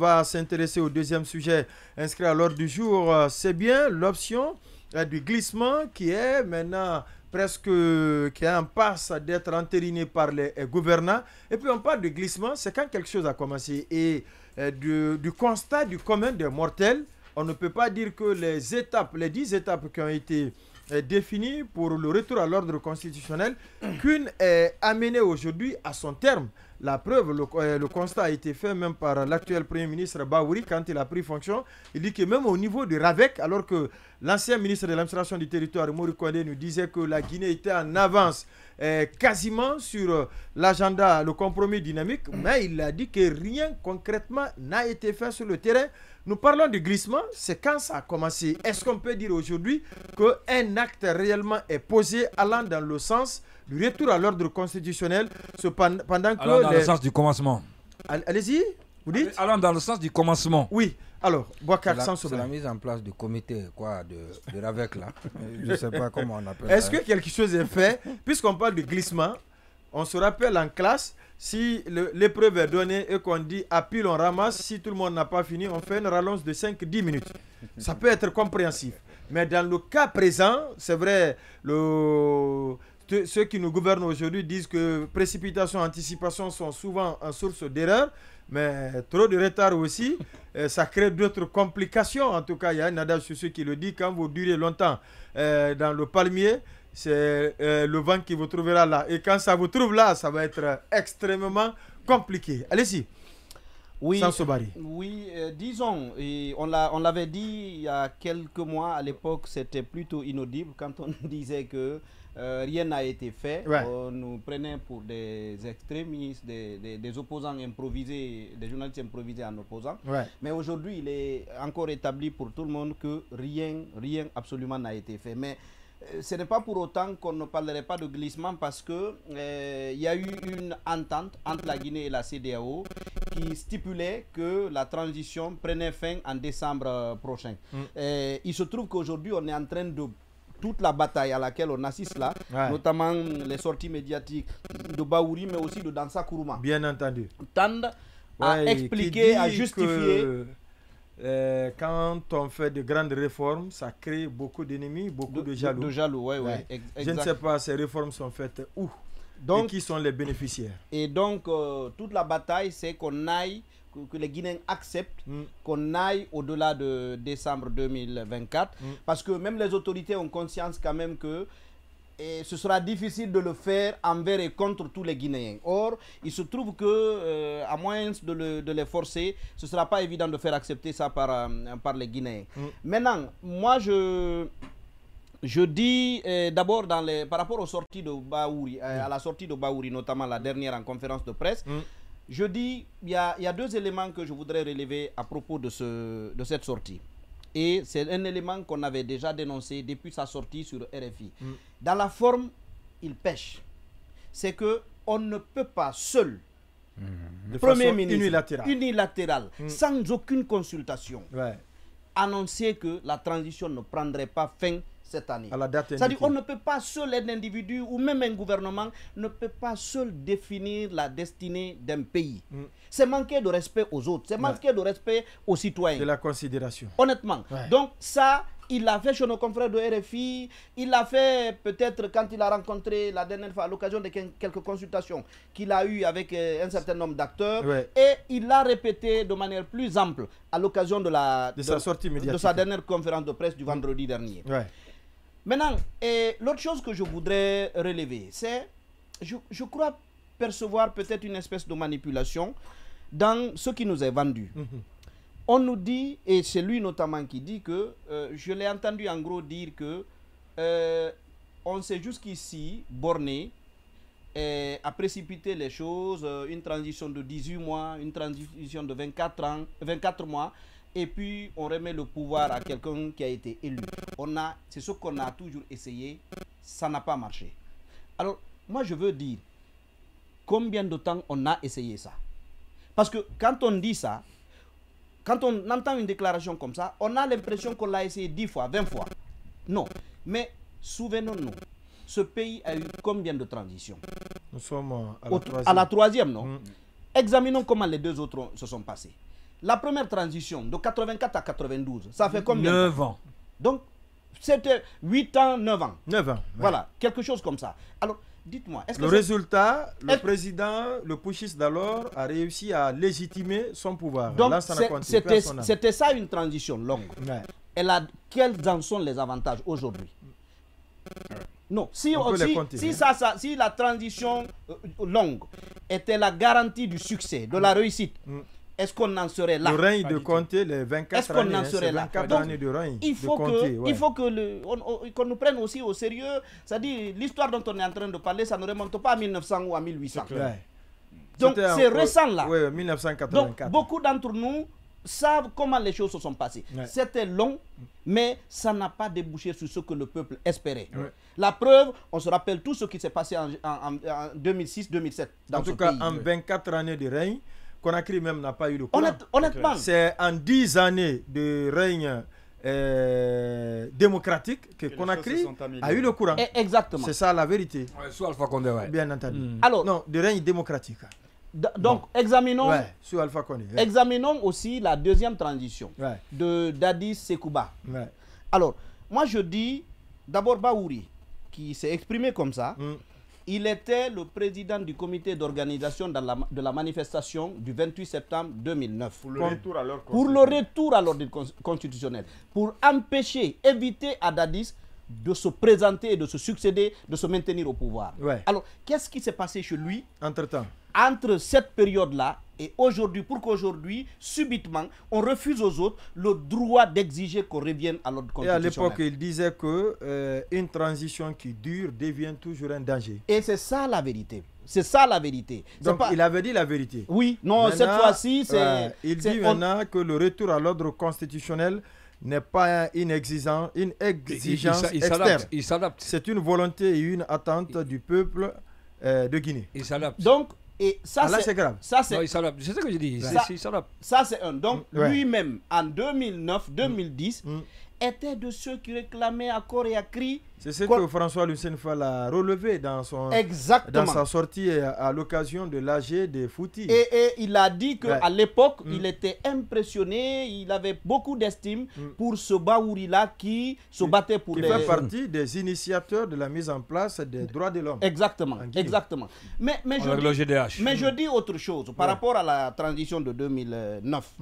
va s'intéresser au deuxième sujet inscrit à l'ordre du jour. C'est bien l'option du glissement qui est maintenant presque qui est en passe d'être entériné par les gouvernants. Et puis on parle de glissement, c'est quand quelque chose a commencé. Et du constat du commun des mortels, on ne peut pas dire que les étapes, les 10 étapes qui ont été définies pour le retour à l'ordre constitutionnel, qu'une est amenée aujourd'hui à son terme. La preuve, le constat a été fait même par l'actuel Premier ministre Baouri quand il a pris fonction. Il dit que même au niveau du RAVEC, alors que l'ancien ministre de l'administration du territoire, Mori Kondé, nous disait que la Guinée était en avance quasiment sur l'agenda, le compromis dynamique, mais il a dit que rien concrètement n'a été fait sur le terrain. Nous parlons du glissement, c'est quand ça a commencé. Est-ce qu'on peut dire aujourd'hui qu'un acte réellement est posé allant dans le sens du retour à l'ordre constitutionnel pendant que... Allant dans le sens du commencement. Allez-y, vous dites? Allant dans le sens du commencement. Oui. Alors, Bouakar c'est la mise en place du comité de RAVEC là. Je ne sais pas comment on appelle ça. Est-ce que quelque chose est fait? Puisqu'on parle de glissement, on se rappelle en classe, si l'épreuve est donnée et qu'on dit à pile on ramasse, si tout le monde n'a pas fini, on fait une rallonge de 5-10 minutes. Ça peut être compréhensif. Mais dans le cas présent, c'est vrai, ceux qui nous gouvernent aujourd'hui disent que précipitation et anticipation sont souvent en source d'erreur. Mais trop de retard aussi, ça crée d'autres complications. En tout cas, il y a un adage sur ceux qui le dit, quand vous durez longtemps dans le palmier, c'est le vent qui vous trouvera là. Et quand ça vous trouve là, ça va être extrêmement compliqué. Allez-y. Oui, Sansobari. Oui, disons, on l'avait dit il y a quelques mois, à l'époque, c'était plutôt inaudible quand on disait que rien n'a été fait. Ouais. On nous prenait pour des extrémistes, des opposants improvisés, des journalistes improvisés en opposant. Ouais. Mais aujourd'hui, il est encore établi pour tout le monde que rien absolument n'a été fait. Mais ce n'est pas pour autant qu'on ne parlerait pas de glissement parce que il y a eu une entente entre la Guinée et la CEDEAO qui stipulait que la transition prenait fin en décembre prochain. Il se trouve qu'aujourd'hui, on est en train de toute la bataille à laquelle on assiste là, notamment les sorties médiatiques de Baouri, mais aussi de Dansa Kourouma. Bien entendu. Tendent à expliquer, à justifier. Quand on fait de grandes réformes, ça crée beaucoup d'ennemis, beaucoup de jaloux. De jaloux, oui. Je ne sais pas, ces réformes sont faites où? Donc, et qui sont les bénéficiaires? Et donc, toute la bataille, c'est qu'on aille, que les Guinéens acceptent qu'on aille au-delà de décembre 2024. Parce que même les autorités ont conscience quand même que ce sera difficile de le faire envers et contre tous les Guinéens. Or, il se trouve que, à moins de les forcer, ce ne sera pas évident de faire accepter ça par les Guinéens. Maintenant, moi, je dis d'abord par rapport aux sorties de Baouri, à la sortie de Baouri, notamment la dernière en conférence de presse, je dis il y a deux éléments que je voudrais relever à propos de cette sortie. Et c'est un élément qu'on avait déjà dénoncé depuis sa sortie sur RFI. Dans la forme, il pêche. C'est qu'on ne peut pas seul, de Premier façon ministre, unilatéral, sans aucune consultation, annoncer que la transition ne prendrait pas fin cette année. C'est-à-dire qu'on ne peut pas seul, un individu ou même un gouvernement ne peut pas seul définir la destinée d'un pays. C'est manquer de respect aux autres, c'est manquer de respect aux citoyens. De la considération. Honnêtement. Donc ça, il l'a fait chez nos confrères de RFI, il l'a fait peut-être quand il a rencontré la dernière fois à l'occasion de quelques consultations qu'il a eues avec un certain nombre d'acteurs, et il l'a répété de manière plus ample à l'occasion de sa sortie médiatique, de sa dernière conférence de presse du vendredi dernier. Maintenant, l'autre chose que je voudrais relever, c'est, je crois percevoir peut-être une espèce de manipulation dans ce qui nous est vendu. On nous dit, et c'est lui notamment qui dit que, je l'ai entendu en gros dire que on s'est jusqu'ici borné à précipiter les choses, une transition de 18 mois, une transition de 24 mois, et puis on remet le pouvoir à quelqu'un qui a été élu. C'est ce qu'on a toujours essayé, ça n'a pas marché. Alors, moi je veux dire, combien de temps on a essayé ça? Parce que quand on dit ça, quand on entend une déclaration comme ça, on a l'impression qu'on l'a essayé 10 fois, 20 fois. Non, mais souvenons-nous, ce pays a eu combien de transitions? Nous sommes à la troisième, non? Examinons comment les deux autres se sont passés. la première transition de 84 à 92, ça fait combien? 9 ans. Donc, c'était 8 ans, 9 ans. 9 ans. Voilà, quelque chose comme ça. Alors, dites-moi, est-ce que le résultat, le président, le putschiste d'alors, a réussi à légitimer son pouvoir. Donc, c'était ça une transition longue. Quels en sont les avantages aujourd'hui? Non, si la transition longue était la garantie du succès, de la réussite, est-ce qu'on en serait là? Le règne de Conté, les 24 années, qu'on en serait là? 24 années de règne il faut qu'on nous prenne aussi au sérieux. C'est-à-dire, l'histoire dont on est en train de parler, ça ne remonte pas à 1900 ou à 1800. Donc, c'est récent là. Oui, 1984. Donc, beaucoup d'entre nous savent comment les choses se sont passées. C'était long, mais ça n'a pas débouché sur ce que le peuple espérait. La preuve, on se rappelle tout ce qui s'est passé en 2006-2007 dans ce pays. En tout cas, en 24 années de règne, Conakry même n'a pas eu le courant. Honnêtement. C'est en 10 années de règne démocratique que Conakry a eu le courant. Exactement. C'est ça la vérité. Sous Alpha Condé, bien entendu. Alors, non, de règne démocratique. Donc, examinons, sous Alpha Condé, examinons aussi la deuxième transition de Dadis Sekouba. Alors, moi je dis, d'abord Baouri, qui s'est exprimé comme ça, il était le président du comité d'organisation de la manifestation du 28 septembre 2009. Pour le retour à l'ordre constitutionnel. Pour empêcher, éviter à Dadis de se présenter et de se succéder, de se maintenir au pouvoir. Alors, qu'est-ce qui s'est passé chez lui entre cette période-là et aujourd'hui, pour qu'aujourd'hui, subitement, on refuse aux autres le droit d'exiger qu'on revienne à l'ordre constitutionnel. Et à l'époque, il disait que une transition qui dure devient toujours un danger. Et c'est ça la vérité. C'est ça la vérité. Donc, il avait dit la vérité. Oui, non, maintenant, cette fois-ci, c'est... il dit maintenant que le retour à l'ordre constitutionnel n'est pas une exigence externe. Il s'adapte. C'est une volonté et une attente du peuple de Guinée. Il s'adapte. Donc, et ça, c'est grave. Ça, c'est ce que je dis. Ça, c'est un. Donc, lui-même, en 2009-2010, était de ceux qui réclamaient à corps et à cri. C'est ce que François Lucien Fall a relevé dans sa sortie à l'occasion de l'AG des Fouti. Et il a dit qu'à l'époque, il était impressionné, il avait beaucoup d'estime pour ce Baouri-là qui se battait pour Il fait partie des initiateurs de la mise en place des droits de l'homme. Exactement, exactement. Mais je dis autre chose par rapport à la transition de 2009.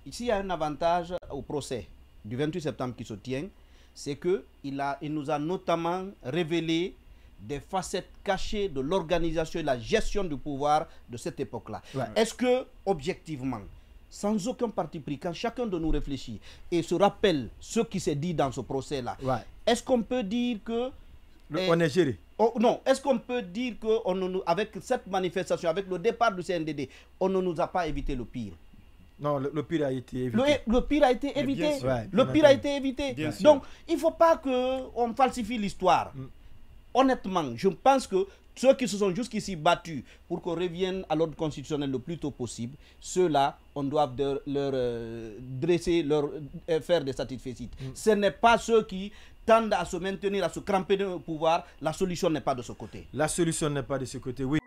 Ici, il y a un avantage au procès du 28 septembre qui se tient, c'est qu'il nous a notamment révélé des facettes cachées de l'organisation et la gestion du pouvoir de cette époque-là. Est-ce que, objectivement, sans aucun parti pris, quand chacun de nous réfléchit et se rappelle ce qui s'est dit dans ce procès-là, est-ce qu'on peut dire que... on est géré. Non, est-ce qu'on peut dire qu'avec cette manifestation, avec le départ du CNDD, on ne nous a pas évité le pire? Non, le pire a été évité. Le pire a été évité. Le pire a été évité. Donc, il ne faut pas qu'on falsifie l'histoire. Honnêtement, je pense que ceux qui se sont jusqu'ici battus pour qu'on revienne à l'ordre constitutionnel le plus tôt possible, ceux-là, on doit leur faire des satisfecit. Ce n'est pas ceux qui tendent à se maintenir, à se cramper au pouvoir. La solution n'est pas de ce côté. La solution n'est pas de ce côté, oui.